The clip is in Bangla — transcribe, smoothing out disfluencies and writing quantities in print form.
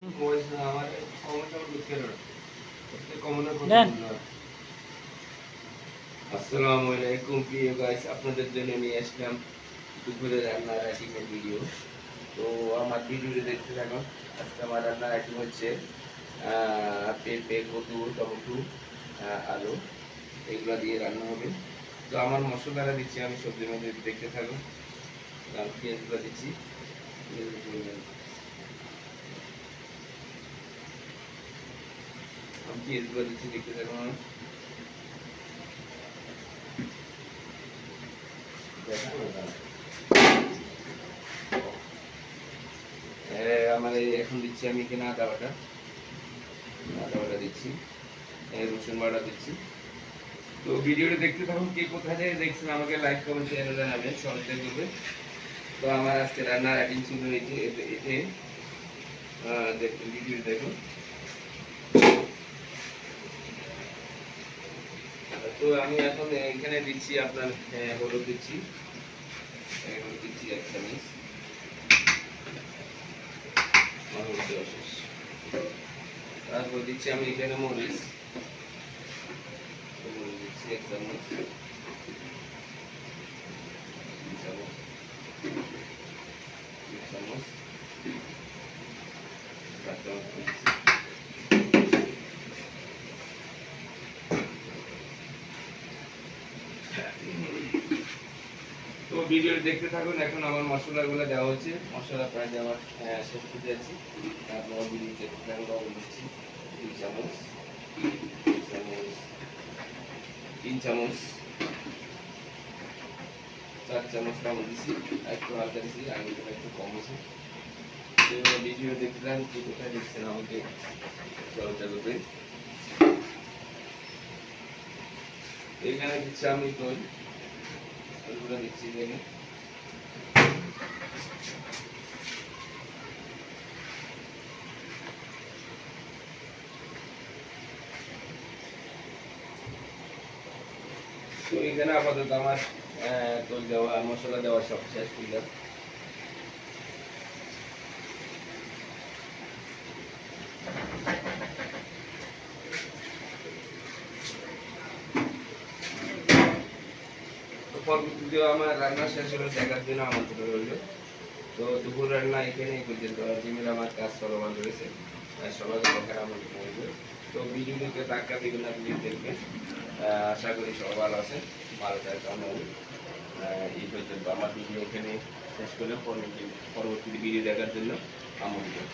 আসসালামু আলাইকুম প্রিয় গাইস, আপনাদের জন্য নিয়ে আসলাম দুপুরে রান্নার আইটেমের ভিডিও। তো আমার ভিডিওটি দেখতে থাকুন। আজকে আমার রান্নার আইটেম হচ্ছে পেঁপে, কচু, টমেটো, আলু, এগুলো দিয়ে রান্না হবে। তো আমার মশলাটা দিচ্ছি আমি সবজির মধ্যে, দেখতে থাকুন। আমি পেঁয়াজগুলো দিচ্ছি, দেখতে থাকুন। আমার এখন দিচ্ছি আমি এখানে আদা বাটা দিচ্ছি, রসুন বাটা দিচ্ছি। তো ভিডিওটা দেখতে থাকুন। কে কোথায় থেকে দেখছেন আমাকে লাইক কমেন্ট শেয়ার জানাবেন, সহযোগিতা করবে। তো আমার আজকে রান্নার আইটেম ছিল এতে ভিডিও দেখুন। তো আমি এখন এখানে দিচ্ছি আপনার হলুদ দিচ্ছি 1 চামচ, তারপর দিচ্ছি আমি এখানে মরিচ দিচ্ছি 1 চামচ, 2 চামচ, 3 চামচ, 4 চামচ দিচ্ছি। তো ভিডিও দেখতে থাকুন। এখন আমার মশলাগুলো দেওয়া হচ্ছে, মশলা প্রায় দেওয়ার শেষ করতে যাচ্ছি। আপনারা ভিডিও দেখতে থাকুন। লবণ দিচ্ছি 2 চামচ, 3 চামচ, 4 চামচ লবণ দিচ্ছি, একটু হালকা দিচ্ছি, আগে একটু কম হয়েছে। তো ভিডিও দেখতে থাকুন। কি কোথায় দেখছেন আমাকে সহযোগিতা করবেন। এখানে দিচ্ছি আমি দই, ওইগুলো দিচ্ছি এখানে। তো এখানে আপাতত আমার দই দেওয়া, মশলা দেওয়া সব শেষ করলাম। পরবর্তীতে আমার রান্না শেষ হলে দেখার জন্য আমন্ত্রণ রইল। তো দুপুর রান্না এখানে এই পর্যন্ত। জিমের আমার কাজ চলমান রয়েছে, সবাইকে দেখার আমন্ত্রণ রইল। তো ভিডিওটিতে টাকা দিবেন, আপনি দেখবেন। আশা করি সবাই ভালো আছেন, ভালো থাকবেন। এই পর্যন্ত আমার ভিডিও এখানে শেষ করলে পরবর্তী ভিডিও দেখার জন্য আমন্ত্রণ।